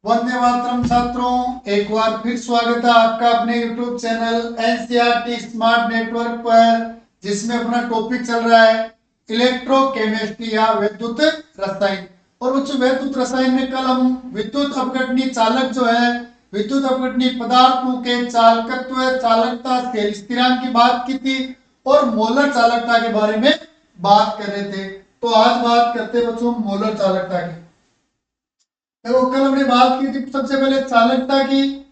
वंदे मातरम छात्रों, एक बार फिर स्वागत है आपका अपने YouTube channel NCERT smart network पर, जिसमें अपना टॉपिक चल रहा है इलेक्ट्रोकेमिस्ट्री या विद्युत रसायन। और बच्चों, विद्युत रसायन में कल हम विद्युत अपघटनीय चालक जो है, विद्युत अपघटनीय पदार्थों के चालकत्व, चालकता, सेल स्थिरांक की बात की थी और मोलर चालकता के बारे में बात कर रहे थे। तो आज बात करते हैं बच्चों मोलर चालकता की। देखो, कल हमने बात की थी सबसे पहले चालकता की,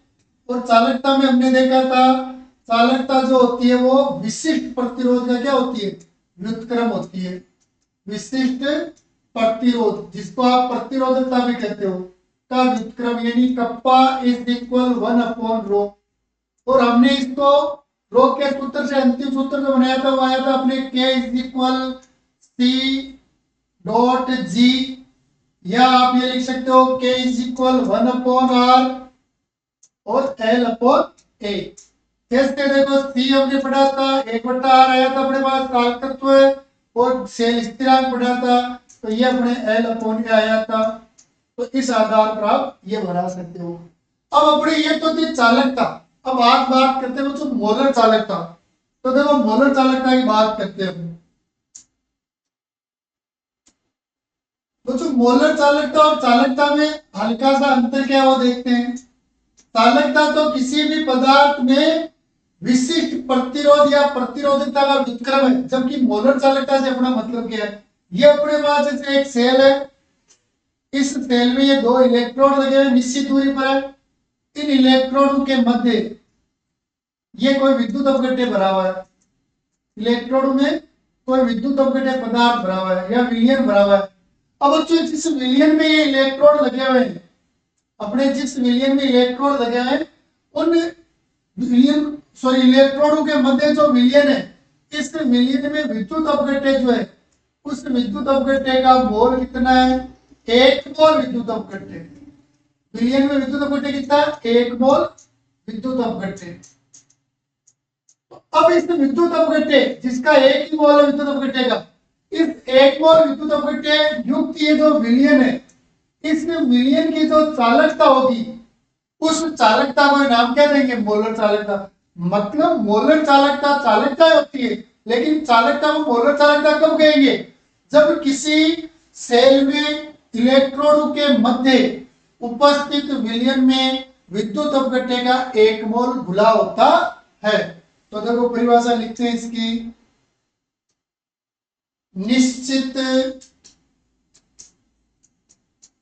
और चालकता में हमने देखा था चालकता जो होती है वो विशिष्ट प्रतिरोध का क्या होती है, व्युत्क्रम होती है। विशिष्ट प्रतिरोध, जिसको आप प्रतिरोधकता भी कहते हो, का व्युत्क्रम, यानी कप्पा इज इक्वल 1/ρ। और हमने इसको रो के सूत्र से, अंतिम सूत्र जो बनाया था वो आया था अपने K is equal C dot G, या आप ये लिख सकते हो K इज इक्वल 1/r और L/A। कैसे? देखो, C हमने पढ़ा था 1/r आया था अपने पास चालकत्व, और सेल स्थिरांक पढ़ा था तो ये अपने L/A आया था। तो इस आधार पर आप ये बना सकते हो। अब अपने ये तो थी चालकता। अब आज बात करते हैं बच्चों मोलर चालकता। तो देखो, मोलर चालकता की बात करते हैं बच्चों। मोलर चालकता और चालकता में हल्का सा अंतर क्या है वो देखते हैं। चालकता तो किसी भी पदार्थ में विशिष्ट प्रतिरोध या प्रतिरोधकता का व्युत्क्रम है, जबकि मोलर चालकता से अपना मतलब क्या है। ये अपने पास जैसे एक सेल है, इस सेल में ये दो इलेक्ट्रोड लगे हुए निश्चित दूरी पर है। इन इलेक्ट्रोडों के मध्य ये कोई विद्युत अपघट्य भरा हुआ है। इलेक्ट्रोड में कोई विद्युत अपघट्य पदार्थ भरा हुआ है या विलयन भरा हुआ है। अब बच्चों, जिस विलयन में ये इलेक्ट्रोड लगे हुए हैं, अपने जिस विलयन में इलेक्ट्रोड लगे हैं, उन विलयन इलेक्ट्रोडों के मध्य जो विलयन है, इस विलयन में विद्युत अपघट्य जो है, उस विद्युत अपघट्य का मोल कितना है? 1 मोल विद्युत अपघट्य। विलयन में विद्युत अपघट्य कितना है? 1 मोल विद्युत अपघट्य। अब इस विद्युत अपघट्य, जिसका 1 ही मोल है विद्युत अपघट्य का, इस 1 मोल विद्युत अपघट्य युक्त ये जो विलयन है, इस विलयन की जो चालकता होगी, उस चालकता को नाम क्या देंगे? मोलर चालकता। मतलब मोलर चालकता चालकता होती है, लेकिन चालकता को मोलर चालकता कब कहेंगे? जब किसी सेल में इलेक्ट्रोडों के मध्य उपस्थित विलयन में विद्युत अपघट्य का 1 मोल घुला होता है। तो देखो, परिभाषा लिखते हैं इसकी। निश्चित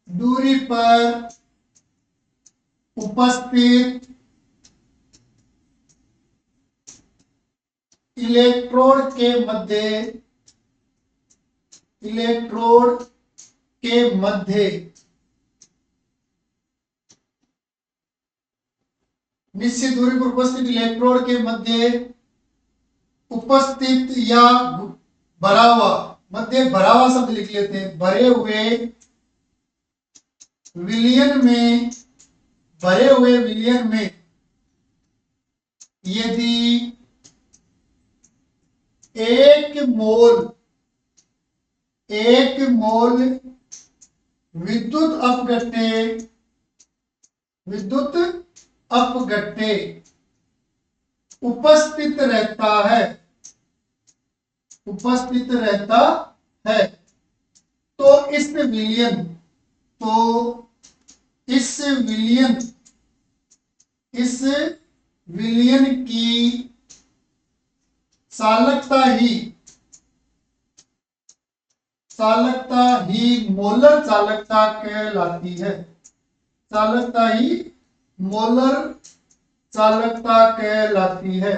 दूरी पर उपस्थित इलेक्ट्रोड के मध्य निश्चित दूरी पर उपस्थित इलेक्ट्रोड के मध्य उपस्थित या भरा हुआ, मध्य भरा हुआ शब्द लिख लेते हैं, भरे हुए विलयन में यदि 1 मोल विद्युत अपघट्य उपस्थित रहता है, तो इस विलयन की चालकता ही मोलर चालकता कहलाती है। चालकता ही मोलर चालकता कहलाती है।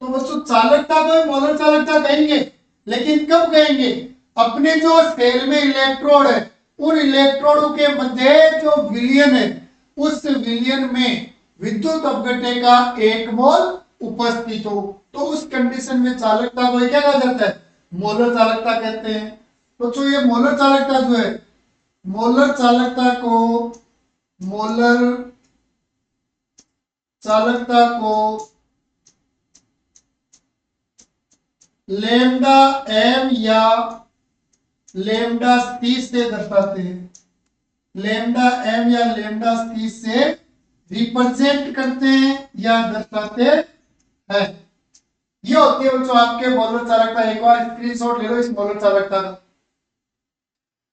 तो बच्चों, चालकता को मोलर चालकता कहेंगे, लेकिन कब कहेंगे? अपने जो सेल में इलेक्ट्रोड है, उन इलेक्ट्रोडों के मध्य जो विलयन है, उस विलयन में विद्युत अपघट्य का 1 मोल उपस्थित हो, तो उस कंडीशन में चालकता को क्या कहा जाता है? मोलर चालकता कहते हैं। तो जो ये मोलर चालकता जो है, मोलर चालकता को लैम्डा m या लेमडा टी से दर्शाते हैं, लेमडा एम या लेमडा टी से रिप्रेजेंट करते हैं या दर्शाते हैं। ये होती है बच्चों आपके मोलर चालकता। एक बार स्क्रीनशॉट ले लो इस मोलर चालकता का।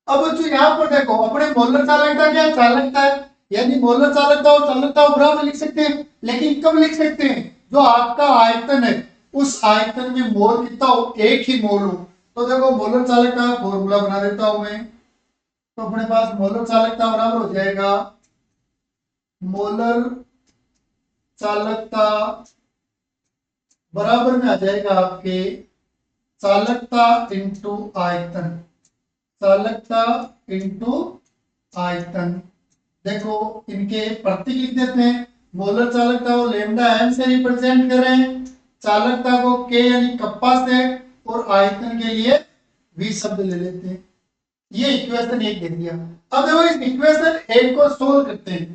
अब बच्चों यहाँ पर देखो, अपने मोलर चालकता क्या चालकता है, यानी मोलर चालकता और चालकता बराबर लिख सकते हैं, लेकिन कब लिख सकते हैं, जो आपका आयतन है उस आयतन में मोल कितना हो, एक ही मोल हो। तो देखो मोलर चालकता का फॉर्मूला बना देता हूं मैं। तो अपने पास मोलर चालकता बराबर हो जाएगा, मोलर चालकता बराबर में आ जाएगा आपके चालकता इंटू आयतन, चालकता इंटू आयतन। देखो इनके प्रतीक लिख देते हैं। मोलर चालकता को लेमडा एम से रिप्रेजेंट करें, चालकता को के यानी कप्पा से, और आयतन के लिए वी शब्द ले लेते हैं। ये इक्वेशन एक दे दिया। अब देखो इस इक्वेशन एक को सोल्व करते हैं।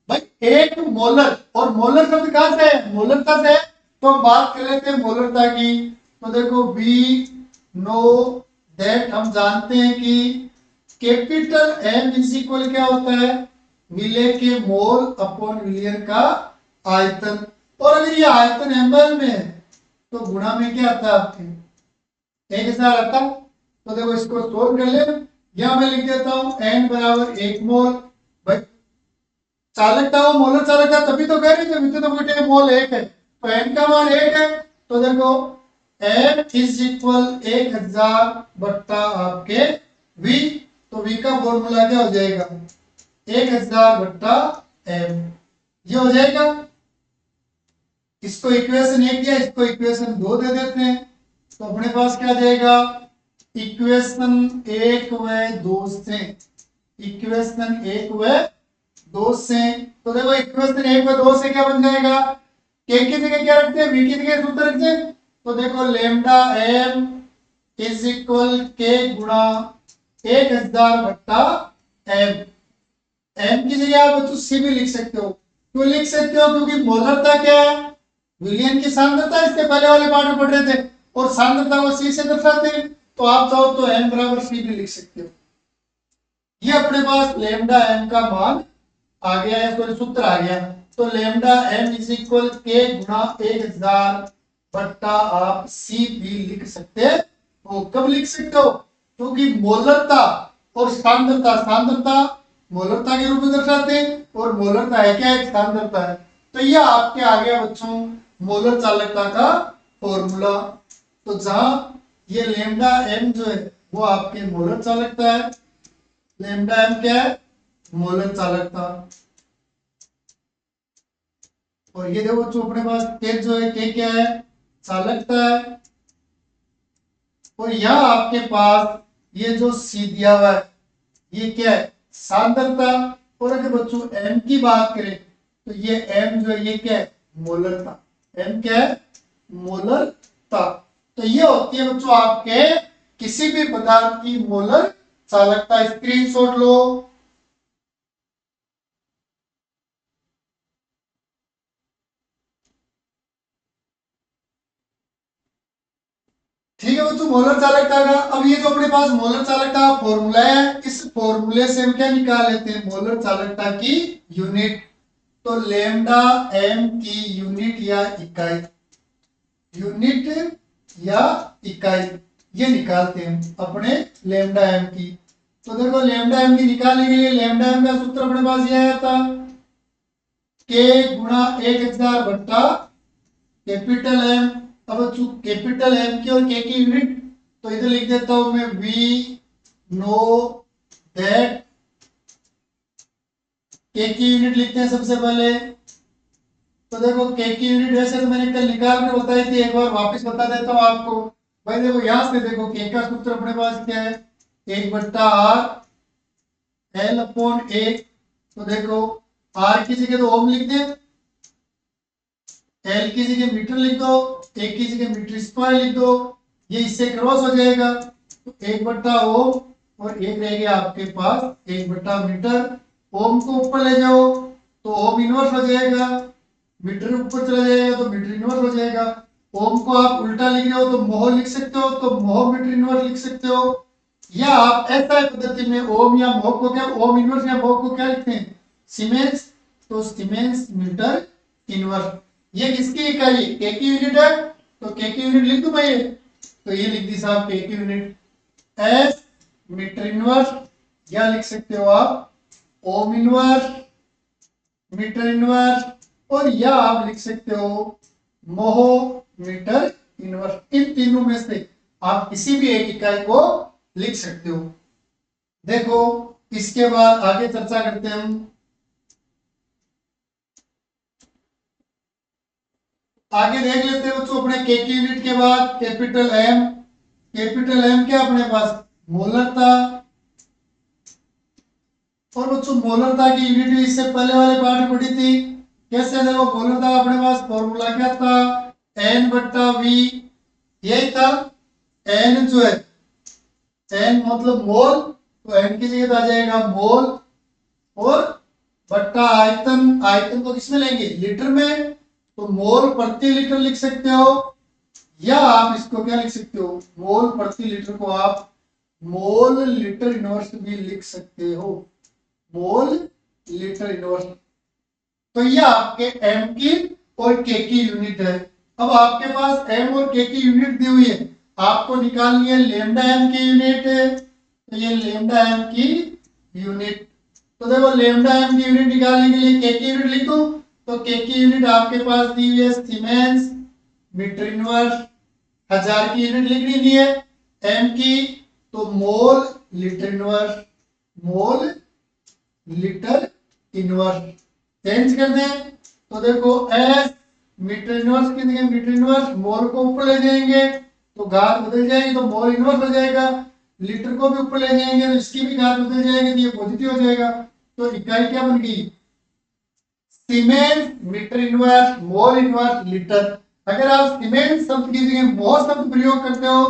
भाई एक मोलर, और मोलर शब्द कहां से है, मोलरता से है, तो हम बात कर लेते हैं मोलरता की। तो देखो वी नो दैट, हम जानते हैं कि कैपिटल एम इज इक्वल क्या होता है, विले के मोल अपॉन विलियन का आयतन। और अगर ये आयतन ml में है तो गुणा में क्या आता है आपके 1000 आता। तो देखो इसको सोल्व कर ले, या मैं लिख देता हूं n बराबर 1 मोल। भाई चालकता हो मोलर चालकता तभी तो कह रही थी, तो बेटे मोल 1 है, तो n का मान 1 है। तो देखो n इज इक्वल 1000 बट्टा आपके v। तो v का फॉर्मूला क्या हो जाएगा, 1000 बट्टा m, ये हो जाएगा। इसको इक्वेशन 1 दिया, इसको इक्वेशन 2 दे देते हैं। तो अपने पास क्या जाएगा, इक्वेशन 1 व 2 से, इक्वेशन 1 व 2 से। तो देखो इक्वेशन 1 व 2 से क्या बन जाएगा, के की जगह क्या रखते हैं, वी की जगह सूत्र रखते हैं। तो देखो लेमडा एम इज इक्वल के गुणा 1000 बट्टा एम। एम की जगह आप बच्चों सी भी लिख सकते हो। क्यों लिख सकते हो, क्योंकि मोलरता क्या है, विलियन की सांद्रता, इसके पहले वाले पार्ट में पढ़ रहे थे, और सांद्रता को सी से दर्शाते हैं। तो आप चाहो तो एम बराबर सी भी लिख सकते हो। ये अपने पास लेमडा एम का मान आ गया है, सॉरी सूत्र आ गया। तो लेमडा एम इज इक्वल के गुणा 1000 बट्टा आप सी भी लिख सकते हो। कब लिख सकते हो, क्योंकि मोलरता और सांद्रता, सांद्रता मोलरता के रूप में दर्शाते हैं, और मोलरता है क्या, एक सांद्रता है। तो ये आपके आ गया बच्चों मोलर चालकता का फॉर्मूला। तो जहां ये लेमडा एम जो है वो आपके मोलर चालकता है, लेमडा एम क्या है, मोलर चालकता। और ये देखो बच्चों अपने पास के जो है, के क्या है, चालकता है। और यहां आपके पास ये जो सी दिया हुआ है ये क्या है, सांद्रता। और अगर बच्चों एम की बात करें तो ये एम जो है ये क्या है, मोलरता। एम क्या है, मोलरता। तो ये होती है बच्चों आपके किसी भी पदार्थ की मोलर चालकता। स्क्रीनशॉट लो। ठीक है बच्चों, मोलर चालकता का। अब ये जो अपने पास मोलर चालकता फॉर्मूला है, इस फॉर्मूले से हम क्या निकाल लेते हैं, मोलर चालकता की यूनिट। तो लेमडा एम की यूनिट या इकाई, यूनिट या इकाई ये निकालते हैं अपने लेमडा एम की। तो देखो लेमडा एम की निकालने के लिए लेमडा एम का सूत्र अपने पास ये आया था, के गुणा 1000 बट्टा कैपिटल एम। अब कैपिटल एम की और के की यूनिट, तो इधर लिख देता हूं मैं वी नो दैट, के की यूनिट लिखते हैं सबसे पहले। तो देखो के की यूनिट वैसे तो मैंने कल निकाल के बताई थी, एक बार वापस बता देता हूं आपको। भाई देखो यहां से देखो के का सूत्र अपने पास क्या है, 1 बट्टा आर एल अपॉन ए। तो देखो आर की जगह तो ओम लिख दे, एल की जगह मीटर लिख दो, ए की जगह मीटर स्क्वायर लिख दो, ये इससे क्रॉस हो जाएगा। तो 1 बट्टा ओम और एक रह गया आपके पास 1 बट्टा मीटर। ओम को ऊपर ले जाओ तो ओम इनवर्स हो जाएगा, मीटर ऊपर चला जाएगा तो मीटर इनवर्स हो जाएगा। ओम को आप उल्टा लिख रहे हो तो मोह लिख सकते हो, तो मोह मीटर इनवर्स लिख सकते हो। या आप एसआई पद्धति में ओम या महो को क्या, ओम इनवर्स या महो को क्या लिखते हैं, सीमेंस। तो सीमेंस मीटर इनवर्स। ये किसकी इकाई है, के की यूनिट है, तो के की यूनिट लिख दूं मैं ये, तो ये लिख दी साहब के की यूनिट एस मीटर इनवर्स, या लिख सकते हो आप ओम इनवर्स मीटर इनवर्स, और या आप लिख सकते हो मोहो मीटर इनवर्स। इन तीनों में से आप किसी भी एक इकाई को लिख सकते हो। देखो इसके बाद आगे चर्चा करते हैं हम। आगे देख लेते हैं बच्चों अपने के की यूनिट के बाद कैपिटल एम। कैपिटल एम क्या अपने पास, मोलरता। और बच्चों मोलरता की यूनिट भी इससे पहले वाले पार्ट में पढ़ी थी। कैसे, देखो मोलरता अपने पास फॉर्मूला क्या था, एन बट्टा वी, यही था। एन जो है, एन मतलब मोल, तो एन की जगह आ जाएगा मोल, और बट्टा आयतन। आयतन को किसमें लेंगे, लीटर में, तो मोल प्रति लीटर लिख सकते हो, या आप इसको क्या लिख सकते हो, मोल प्रति लीटर को आप मोल लीटर इनवर्स भी लिख सकते हो, मोल लीटर इनवर्स। तो ये आपके एम की और के की यूनिट है। अब आपके पास एम और के की यूनिट दी हुई है, आपको निकालनी है लेमडा एम की यूनिट। तो ये लेमडा एम की यूनिट, तो देखो लेमडा एम की यूनिट निकालने के लिए के की यूनिट लिख दूं, तो के की यूनिट आपके पास दी हुई है सीमेंस मीटर इनवर्स, 1000 की यूनिट लिखनी नहीं है। एम की तो mole litre inverse, mole litre inverse. Change कर दें तो देखो एस मीटर इनवर्स की जगह मीटर इनवर्स, मोल को ऊपर ले जाएंगे तो घात बदल जाएगी, तो मोल इनवर्स हो जाएगा। लीटर को भी ऊपर ले जाएंगे तो इसकी भी घात बदल जाएगी, तो ये पॉजिटिव हो जाएगा। तो इकाई क्या बन गई, siemens metre inverse mole inverse litre. अगर आप सीमेंस शब्द की जगह मोह शब्द प्रयोग करते हो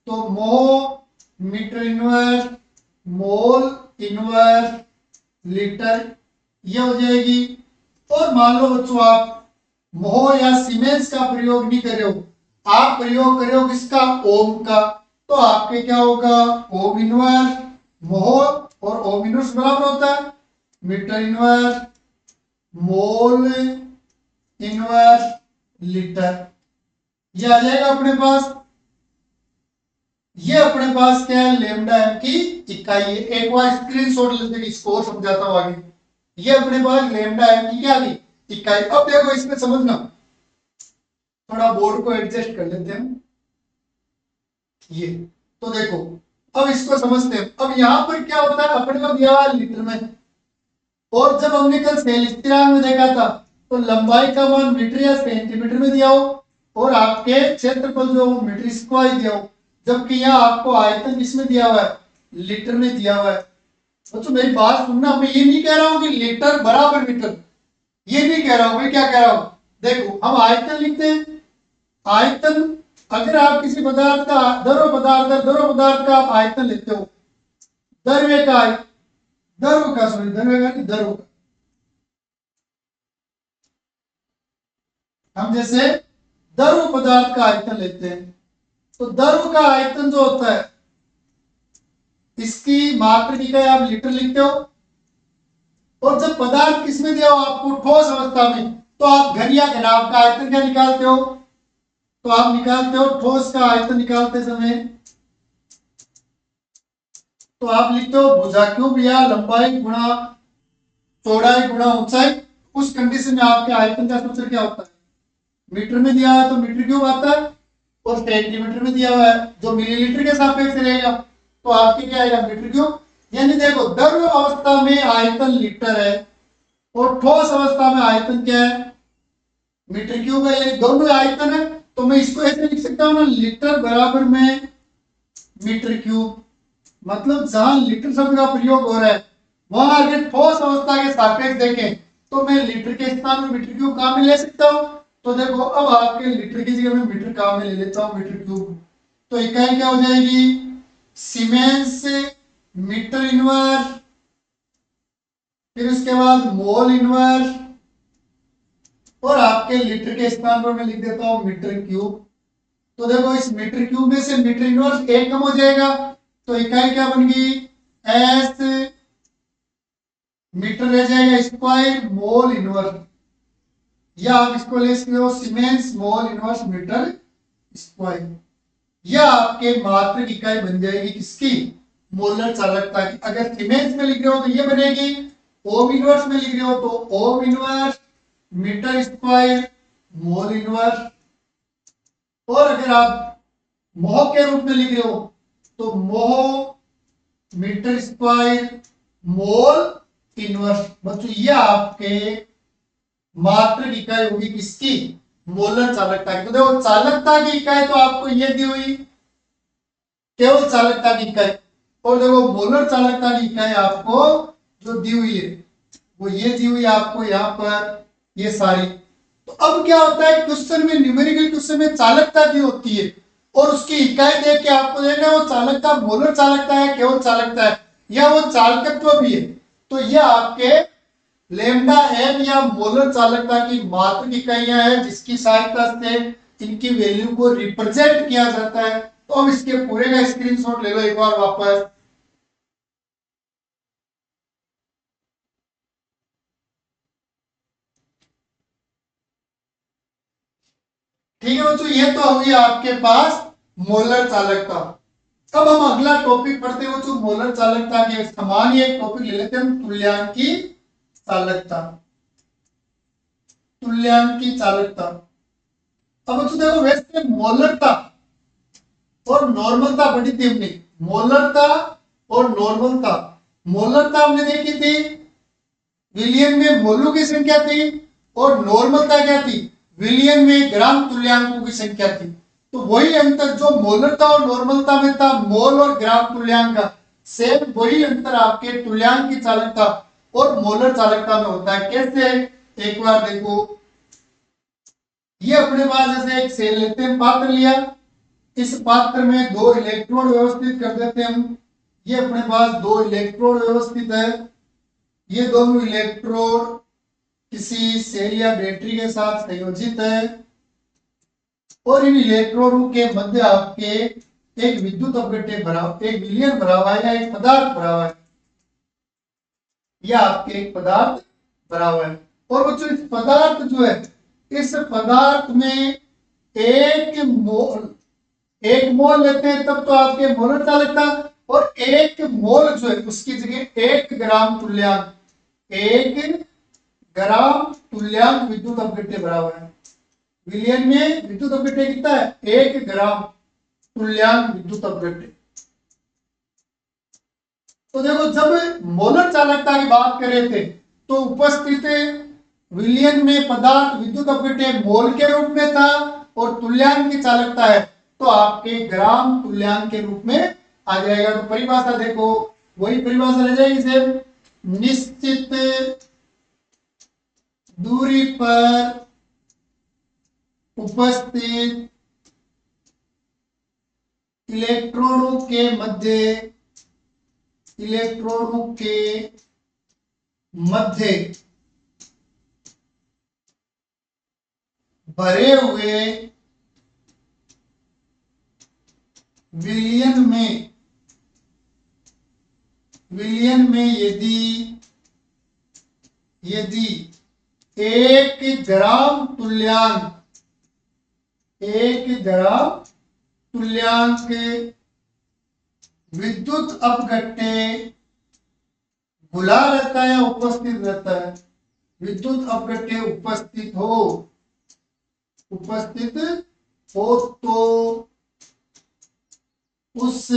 तो mho metre inverse mole inverse litre, ये हो जाएगी। और मान लो बच्चों आप मोह या सीमेंस का प्रयोग नहीं कर रहे हो, आप प्रयोग कर रहे हो किसका, ओम का, तो आपके क्या होगा, ओम इनवर्स मोह, और ओम इनवर्स बराबर होता है metre inverse mole inverse litre. ये आ जाएगा अपने पास। ये अपने पास क्या है, लेमडा एम की इकाई है। एक बार स्क्रीनशॉट लेते हैं, इसको और समझाता हूं आगे। ये अपने पास लेमडा एम की क्या थी, इकाई। अब देखो इसमें समझना, थोड़ा बोर्ड को एडजस्ट कर लेते हैं ये। तो देखो अब इसको समझते हैं। अब यहां पर क्या होता है, अपने को दिया हुआ है लीटर में, और जब हमने कल सेल स्थिरांक में देखा था तो लंबाई का मान मीटर या सेंटीमीटर में दिया हो, और आपके क्षेत्रफल जो मीटर स्क्वायर दिया हो, जबकि यहाँ आपको आयतन किसमें दिया हुआ है, लीटर में दिया हुआ है। बच्चों मेरी बात सुनना, मैं ये नहीं कह रहा हूं कि लीटर बराबर मीटर, ये नहीं कह रहा हूं। मैं क्या कह रहा हूं, देखो हम आयतन लिखते हैं, आयतन अगर आप किसी पदार्थ का द्रव पदार्थ का आप आयतन लेते हो, द्रव्य का द्रव का सॉरी द्रव्य का नहीं द्रव का, हम जैसे द्रव पदार्थ का आयतन लेते हैं, तो द्रव का आयतन जो होता है इसकी मात्रक इकाई आप लीटर लिखते हो। और जब पदार्थ किसमें दिया हो आपको, ठोस अवस्था में, तो आप घन या घनाभ का आयतन क्या निकालते हो, तो आप निकालते हो ठोस का आयतन निकालते समय, तो आप लिखते हो भुजा क्यूब या लंबाई गुणा चौड़ाई गुणा ऊंचाई। उस कंडीशन में आपके आयतन का सूत्र क्या होता है, मीटर में दिया है तो मीटर क्यूब आता है, और सेंटीमीटर में दिया हुआ है जो मिलीलीटर के सापेक्ष रहेगा, तो आपके क्या आएगा, मीटर क्यूब। यानी देखो द्रव अवस्था में आयतन लीटर है, और ठोस अवस्था में आयतन क्या है, मीटर क्यूब है। यानी दोनों आयतन है, तो मैं इसको ऐसे लिख सकता हूं ना, लीटर बराबर में मीटर क्यूब। मतलब जहां लीटर शब्द का प्रयोग हो रहा है वहां अगर ठोस अवस्था के सापेक्ष देखें तो मैं लीटर के स्थान में मीटर क्यूब काम में ले सकता हूं। तो देखो अब आपके लीटर की जगह में मीटर काम में ले लेता हूं, मीटर क्यूब। तो इकाई क्या हो जाएगी, सीमेंस मीटर इनवर्स, फिर उसके बाद मोल इनवर्स, और आपके लीटर के स्थान पर मैं लिख देता हूं मीटर क्यूब। तो देखो इस मीटर क्यूब में से मीटर इनवर्स एक कम हो जाएगा, तो इकाई क्या बन गई, एस मीटर रह जाएगा स्क्वायर मोल इनवर्स, या आप इसको ले सकते हो siemens mole inverse metre square. यह आपके मात्रक इकाई बन जाएगी किसकी, मोलर चालकता की। अगर सीमेंस में लिख रहे हो तो ये बनेगी, ओम इनवर्स में लिख रहे हो तो ohm inverse metre square mole inverse, और अगर आप मोह के रूप में लिख रहे हो तो mho metre square mole inverse. बच्चों ये आपके मात्रक इकाई होगी किसकी, मोलर चालकता की। तो देखो चालकता की इकाई तो आपको ये दी हुई, केवल चालकता की इकाई, और देखो मोलर चालकता की इकाई आपको जो दी हुई है वो ये दी हुई है आपको यहाँ पर, ये सारी। तो अब क्या होता है, क्वेश्चन में न्यूमेरिकल क्वेश्चन में चालकता दी होती है और उसकी इकाई देख के आपको देखना है वो चालकता मोलर चालकता है केवल चालकता है या वो चालकत्व भी है। तो यह आपके लेमडा एम या मोलर चालकता की मात्रक इकाइयां हैं जिसकी सहायता से इनकी वैल्यू को रिप्रेजेंट किया जाता है। तो अब इसके पूरे का स्क्रीनशॉट ले लो एक बार वापस। ठीक है बच्चों, ये तो हुई आपके पास मोलर चालकता। अब हम अगला टॉपिक पढ़ते हैं बच्चों, मोलर चालकता के समान ही एक टॉपिक ले लेते हैं हम, तुल्यांकी चालकता। तुल्यांकी चालकता। अब बच्चों देखो वैसे मोलरता और नॉर्मलता पढ़ी थी हमने, मोलरता और नॉर्मलता। मोलरता हमने देखी थी विलियन में मोलू की संख्या थी, और नॉर्मलता क्या थी, विलियन में ग्राम तुल्यांकों की संख्या थी। तो वही अंतर जो मोलरता और नॉर्मलता में था, मोल और ग्राम तुल्यांक का, सेम वही अंतर आपके तुल्यांक की चालकता और मोलर चालकता में होता है। कैसे, एक बार देखो, ये अपने पास जैसे एक सेल लेते हैं, पात्र लिया, इस पात्र में दो इलेक्ट्रोड व्यवस्थित कर देते हैं हम। ये अपने पास दो इलेक्ट्रोड व्यवस्थित है, ये दोनों इलेक्ट्रोड किसी सेल या बैटरी के साथ संयोजित है, और इन इलेक्ट्रोडों के मध्य आपके एक विद्युत अपघट्य भरा, एक विलयन भरा हुआ है या एक पदार्थ भरा हुआ है, या आपके एक पदार्थ भरा हुआ है। और बच्चों इस पदार्थ जो है, इस पदार्थ में एक मोल लेते हैं तब तो आपके मोलर चालकता, और एक मोल जो है उसकी जगह 1 ग्राम तुल्यांक, 1 ग्राम तुल्यांक विद्युत अपघट्य भरा हुआ है। विलयन में विद्युत अपघट्य कितना है, 1 ग्राम तुल्यांक विद्युत अपघट्य। तो देखो जब मोलर चालकता की बात कर रहे थे तो उपस्थित विलयन में पदार्थ विद्युत अपघट्य मोल के रूप में था, और तुल्यांक की चालकता है तो आपके ग्राम तुल्यांक के रूप में आ जाएगा। तो परिभाषा देखो, वही परिभाषा रह जाएगी सेम, निश्चित दूरी पर उपस्थित इलेक्ट्रोडों के मध्य भरे हुए विलयन में यदि 1 ग्राम तुल्यांक विद्युत अपघट्य खुला रहता है या उपस्थित रहता है, विद्युत अपघट्य उपस्थित हो तो उस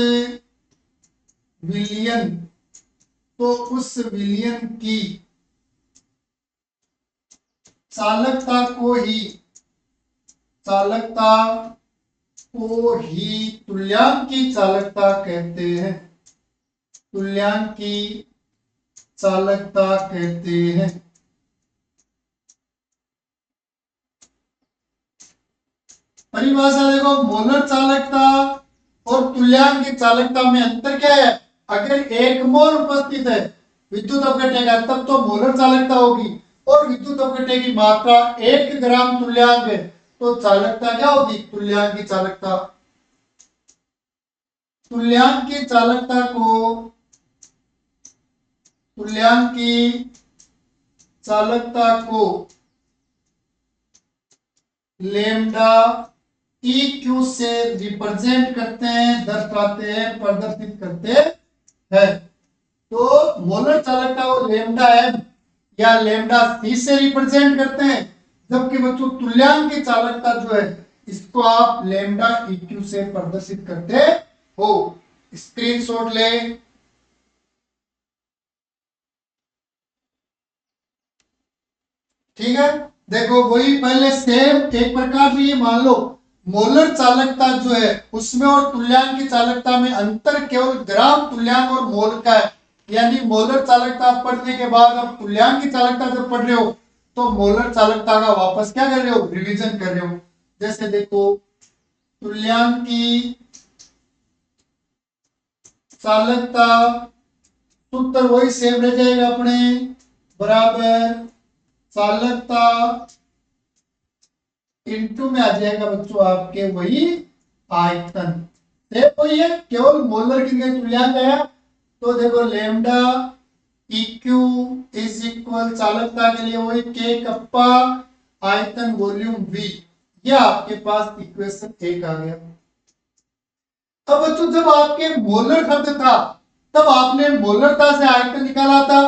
विलयन की चालकता को ही तुल्यांक की चालकता कहते हैं, तुल्यांक की चालकता कहते हैं। परिभाषा देखो, मोलर चालकता और तुल्यांक की चालकता में अंतर क्या है, अगर 1 मोल उपस्थित है विद्युत अपघट्य का तब तो मोलर चालकता होगी, और विद्युत अपघट्य की मात्रा 1 ग्राम तुल्यांक है तो चालकता क्या होगी, तुल्यांक की चालकता। तुल्यांक की चालकता को तुल्यांक की चालकता को लेमडा ई क्यू से रिप्रेजेंट करते हैं, दर्शाते हैं, प्रदर्शित करते हैं। तो मोलर चालकता को लेमडा एम या लेमडा सी से रिप्रेजेंट करते हैं, जबकि बच्चों तुल्यांक की चालकता जो है इसको आप लेमडा ई क्यू से प्रदर्शित करते हो। स्क्रीनशॉट ले। ठीक है, देखो वही पहले सेम एक प्रकार से ये मान लो मोलर चालकता जो है उसमें और तुल्यांक की चालकता में अंतर केवल ग्राम तुल्यांक और मोल का है। यानी मोलर चालकता पढ़ने के बाद अब तुल्यांक की चालकता जब पढ़ रहे हो तो मोलर चालकता का वापस क्या कर रहे हो, रिवीजन कर रहे हो। जैसे देखो तुल्यांक की चालकता सूत्र वही सेम रह जाएगा अपने, बराबर चालकता इनटू में आ जाएगा बच्चों आपके वही आयतन। सेम वही है, केवल मोलर की जगह तुल्यांक आया। तो देखो लेमडा इक्यू इज इक्वल चालकता के लिए वही के कप्पा आयतन वॉल्यूम वी। यह आपके पास इक्वेशन 1 आ गया। अब बच्चों जब आपके मोलर शब्द था तब आपने मोलरता से आयतन निकाला था।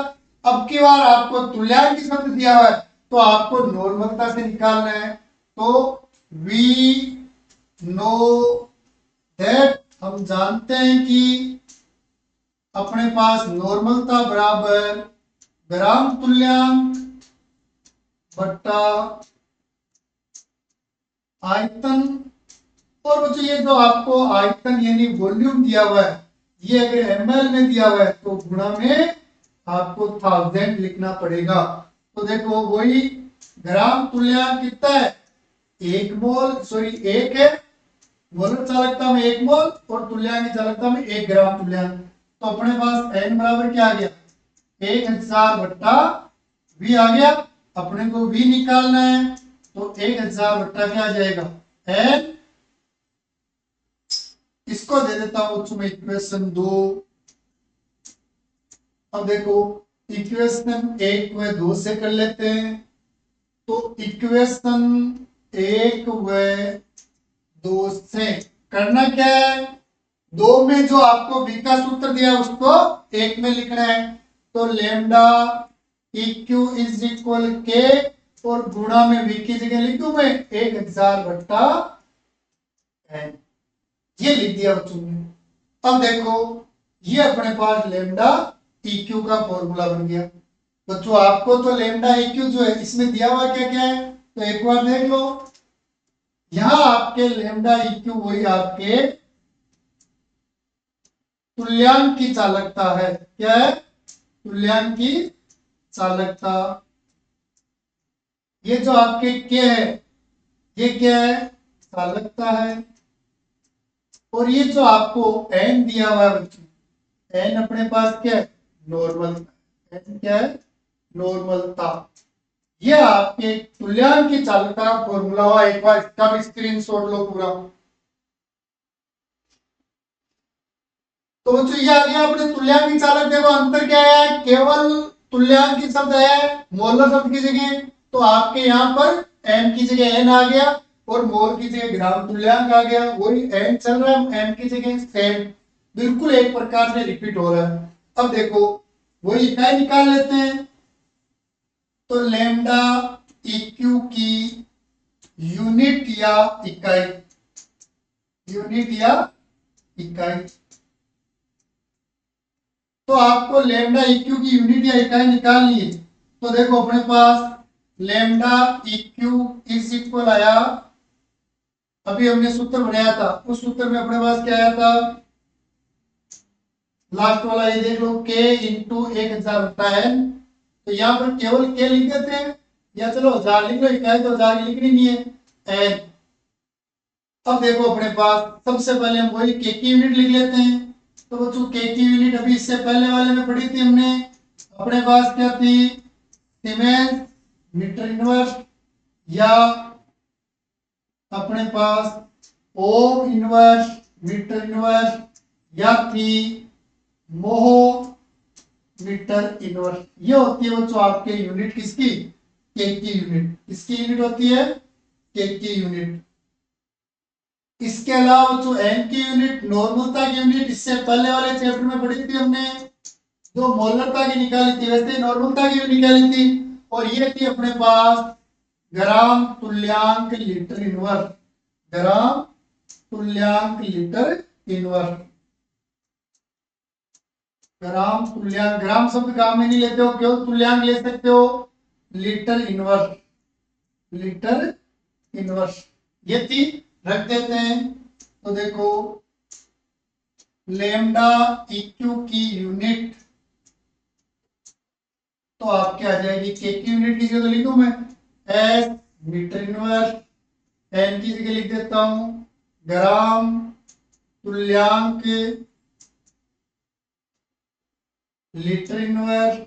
अब की बार आपको तुल्यांक शब्द दिया हुआ है तो आपको नॉर्मलता से निकालना है। तो वी नो दैट, हम जानते हैं कि अपने पास नॉर्मलता बराबर ग्राम तुल्यांक बट्टा आयतन। और बच्चों ये जो आपको आयतन यानी वॉल्यूम दिया हुआ है ये अगर एमएल में दिया हुआ है तो गुणा में आपको 1000 लिखना पड़ेगा। तो देखो वही ग्राम तुल्यांक कितना है, 1 मोल, सॉरी 1 है, मोलर चालकता में 1 मोल और तुल्यांक की चालकता में 1 ग्राम तुल्यांक। तो अपने पास एन बराबर क्या आ गया, 1000 बट्टा वी आ गया। अपने को वी निकालना है तो 1000 बट्टा क्या आ जाएगा एन। इसको दे देता हूं बच्चों में इक्वेशन 2। अब देखो इक्वेशन 1 व 2 से कर लेते हैं। तो इक्वेशन 1 व 2 से करना क्या है, 2 में जो आपको v का सूत्र दिया उसको 1 में लिखना है। तो लेमडा इक्यू इज इक्वल के और गुणा में v की जगह लिख दूं मैं 1000 बट्टा n, ये लिख दिया बच्चों ने। अब देखो ये अपने पास लेमडा इक्यू का फॉर्मूला बन गया। बच्चों आपको तो लेमडा इक्यू जो है इसमें दिया हुआ क्या क्या है तो एक बार देख लो। यहां आपके लेमडा इक्यू वही आपके तुल्यांक की चालकता है। क्या है, तुल्यांक की चालकता। ये जो आपके के है ये क्या है, चालकता है। और ये जो आपको एन दिया हुआ है बच्चों, एन अपने पास क्या है, नॉर्मल। एन क्या है, नॉर्मलता। ये आपके तुल्यांक की चालकता का फॉर्मूला हुआ। एक बार इसका भी स्क्रीनशॉट लो पूरा। तो बच्चों ये आ गया अपने तुल्यांक की चालक। देखो अंतर क्या है, केवल तुल्यांक की शब्द है मोलर शब्द की जगह, तो आपके यहाँ पर एम की जगह एन आ गया और मोल की जगह ग्राम तुल्यांक आ गया। वही एन चल रहा है, एम की जगह सेम, बिल्कुल एक प्रकार से रिपीट हो रहा है। अब देखो वही इकाई निकाल लेते हैं। तो लेमडा इक्यू की यूनिट या इकाई, यूनिट या इकाई। तो आपको लेमडा इक्यू की यूनिट या इकाई निकालनी है। तो देखो अपने पास लेमडा इक्यू इज इक्वल आया, अभी हमने सूत्र बनाया था उस सूत्र में अपने पास क्या आया था, लास्ट वाला ये देख लो के इंटू 1000 बटा एन। तो यहाँ पर केवल के लिख देते हैं या चलो 1000 लिख लो, इकाई तो 1000 लिखनी नहीं है एन। अब देखो अपने पास सबसे पहले हम वही के की यूनिट लिख लेते हैं। तो बच्चों के की यूनिट अभी इससे पहले वाले में पढ़ी थी हमने, अपने पास क्या थी, सीमेंस मीटर इनवर्स या अपने पास ओम इनवर्स मीटर इनवर्स या थी मोह मीटर इनवर्स। ये होती है बच्चों आपके यूनिट किसकी, के की यूनिट। किसकी यूनिट होती है, के की यूनिट। इसके अलावा बच्चों एन की यूनिट नॉर्मलता की यूनिट, इससे पहले वाले चैप्टर में पढ़ी थी हमने, जो मोलरता की निकाली थी वैसे ही नॉर्मलता की भी निकाली थी। और ये थी अपने पास ग्राम तुल्यांक लीटर इनवर्स, ग्राम तुल्यांक लीटर इनवर्स। ग्राम तुल्यांक, ग्राम शब्द काम में नहीं लेते हो, केवल तुल्यांक ले सकते हो, लीटर इनवर्स, लीटर इनवर्स। ये थी, रख देते हैं। तो देखो लेमडा इक्यू की यूनिट तो आपके आ जाएगी, के की यूनिट की जगह तो लिखूं मैं एस मीटर इनवर्स, एन की जगह लिख देता हूं ग्राम तुल्यांक लीटर इनवर्स,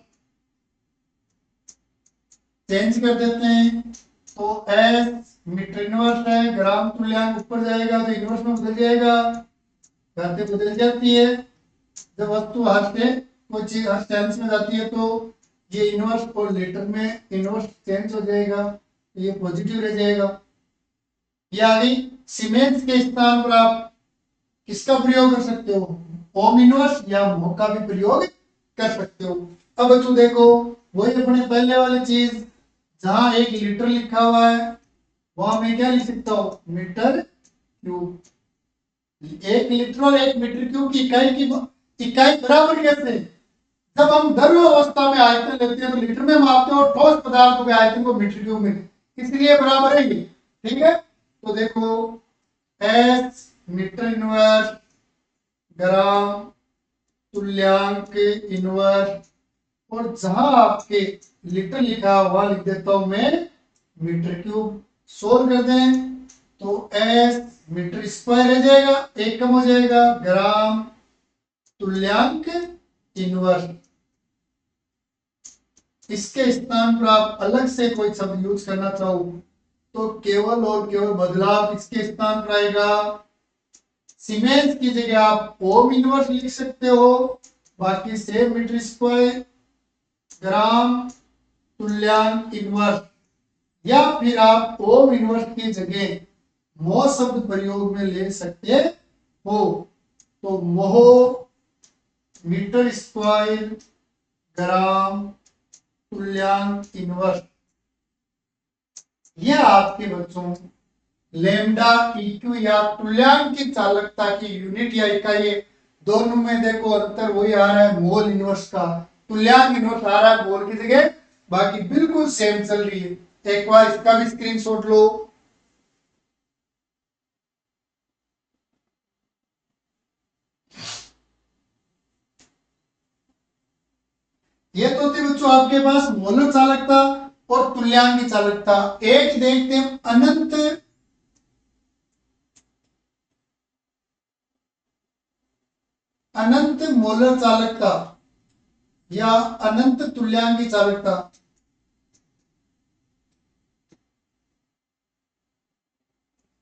चेंज कर देते हैं। तो एस मीटर इनवर्स है, ग्राम तुल्यांक ऊपर जाएगा तो इनवर्स में बदल जाएगा, घातें बदल जाती है। जब वस्तु हाथ से कोई चीज टेंस में जाती है तो ये इनवर्स और लीटर में इनवर्स चेंज हो जाएगा, ये पॉजिटिव रह जाएगा। ये आ गई। सीमेंस के स्थान पर आप किसका प्रयोग कर सकते हो, ओम इनवर्स या मोह का भी प्रयोग कर सकते हो। अब बच्चों देखो वही अपने पहले वाली चीज, जहां एक लीटर लिखा हुआ है वहां मैं क्या लिख सकता हूं, मीटर क्यूब। एक लीटर और एक मीटर क्यूब की इकाई बराबर कैसे, जब हम द्रव अवस्था में आयतन लेते हैं तो लीटर में मापते हैं और ठोस पदार्थों के आयतन को मीटर क्यूब में, इसलिए बराबर है ये। ठीक है, तो देखो एस मीटर इनवर्स ग्राम तुल्यांक इनवर्स, और जहां आपके लीटर लिखा हुआ लिख देता हूं मैं मीटर क्यूब। सोल्व कर दें तो एस मीटर स्क्वायर रह जाएगा, एक कम हो जाएगा, ग्राम तुल्यांक इनवर्स। इसके स्थान पर आप अलग से कोई शब्द यूज करना चाहो तो केवल और केवल बदलाव इसके स्थान पर आएगा। सीमेंस की जगह आप ओम इनवर्स लिख सकते हो, बाकी सेम मीटर स्क्वायर ग्राम तुल्यांक इनवर्स, या फिर आप ओम इनवर्स की जगह मोह शब्द प्रयोग में ले सकते हो। तो मोह मीटर स्क्वायर ग्राम तुल्यांक इनवर्स, यह आपके बच्चों लेमडा इक्यू या तुल्यांक की चालकता की यूनिट या इकाई। दोनों में देखो अंतर वही आ रहा है, मोल इनवर्स का, तुल्यांक इनवर्स आ रहा है मोल की जगह, बाकी बिल्कुल सेम चल रही है। एक बार इसका भी स्क्रीनशॉट लो। ये तो थी बच्चों आपके पास मोलर चालकता और तुल्यांक की चालकता। एक देखते हैं अनंत मोलर चालकता या अनंत तुल्यांक की चालकता।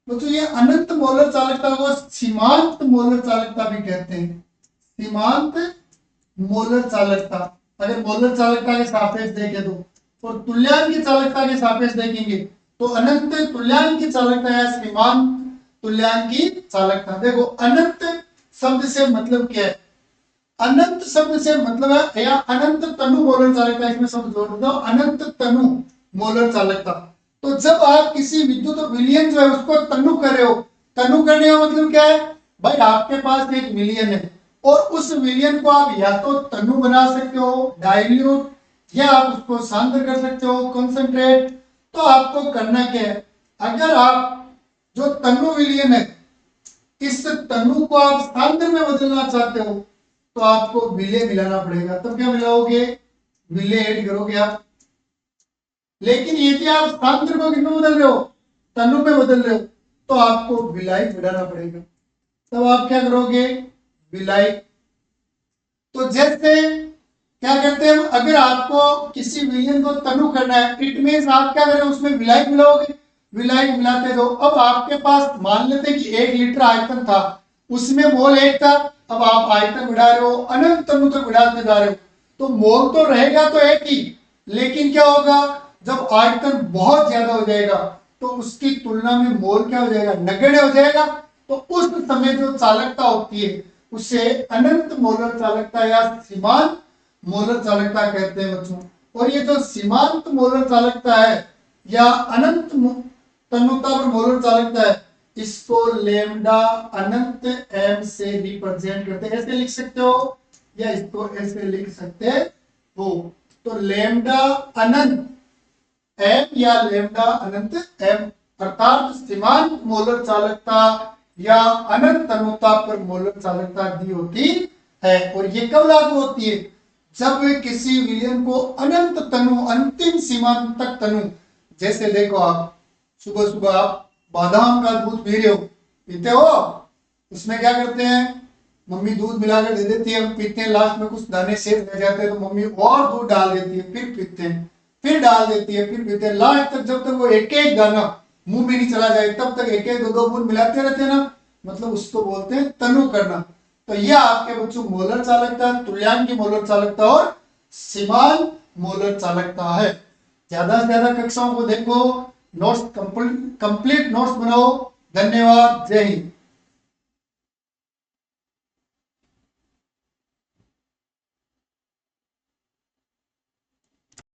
तो ये अनंत मोलर चालकता को सीमांत मोलर चालकता भी कहते हैं, सीमांत मोलर चालकता। अगर मोलर चालकता के सापेक्ष देखें तो, और तुल्यांक की चालकता के सापेक्ष देखेंगे तो अनंत तुल्यांक की चालकता या सीमांत तुल्यांक की चालकता। देखो अनंत शब्द से मतलब क्या है, अनंत शब्द से मतलब है या अनंत तनु मोलर चालकता, इसमें शब्द जोड़ देता हूं अनंत तनु मोलर चालकता। तो जब आप किसी विद्युत विलयन जो है उसको तनु कर रहे हो, तनु करने का मतलब क्या है भाई, आपके पास एक विलयन है और उस विलयन को आप या तो तनु बना सकते हो डाइल्यूट, या आप उसको सांद्र कर सकते हो कंसंट्रेट। तो आपको करना क्या है, अगर आप जो तनु विलयन है इस तनु को आप सांद्र में बदलना चाहते हो तो आपको विलय मिलाना पड़ेगा। तो क्या मिलाओगे, विलय ऐड करोगे आप। लेकिन यदि आप सांद्र को किसमें बदल रहे हो, तनु में बदल रहे हो, तो आपको विलायक मिलाना पड़ेगा। तब आप क्या करोगे, विलायक। तो जैसे क्या करते हैं, अगर आपको किसी विलयन को तनु करना है, इट मींस आप क्या करें उसमें विलायक मिलाओगे, विलायक मिलाते दो। अब आपके पास मान लेते कि 1 लीटर आयतन था, उसमें मोल 1 था, अब आप आयतन बढ़ा रहे हो, अनंत तनु तक बढ़ाते जा रहे हो, तो मोल तो रहेगा तो एक ही, लेकिन क्या होगा जब आयतन बहुत ज्यादा हो जाएगा तो उसकी तुलना में मोल क्या हो जाएगा, नगण्य हो जाएगा। तो उस समय जो चालकता होती है उसे अनंत मोलर चालकता या सीमांत मोलर चालकता कहते हैं बच्चों। और ये जो सीमांत मोलर चालकता है या अनंत तन्यता पर मोलर चालकता है, इसको लेमडा अनंत एम से रिप्रेजेंट करते हैं। ऐसे लिख सकते हो या इसको ऐसे लिख सकते हो। तो लेमडा अनंत एम या लेमडा अनंत एम अर्थात सीमांत मोलर चालकता या अनंत तन्यता पर मोलर चालकता दी होती है। और ये कब लागू होती है, जब किसी विलयन को अनंत तनु अंतिम सीमांत तक तनु, जैसे देखो आप सुबह सुबह आप बादाम का दूध पी रहे हो, पीते हो, उसमें क्या करते हैं मम्मी दूध मिलाकर दे देती है, हम पीते हैं, लास्ट में कुछ दाने शेष रह जाते हैं तो मम्मी और दूध डाल देती है, फिर पीते हैं, फिर डाल देती है, फिर पीते हैं, लास्ट तक जब तक वो एक एक दाना मुंह में नहीं चला जाए तब तक एक एक दो दो बूंद मिलाते रहते हैं ना, मतलब उसको बोलते हैं तनु करना। तो यह आपके बच्चों मोलर चालकता, तुल्यांक की मोलर चालकता और सीमांत मोलर चालकता है। ज्यादा से ज्यादा कक्षाओं को देखो, नोट्स कंप्लीट नोट्स बनाओ। धन्यवाद, जय हिंद।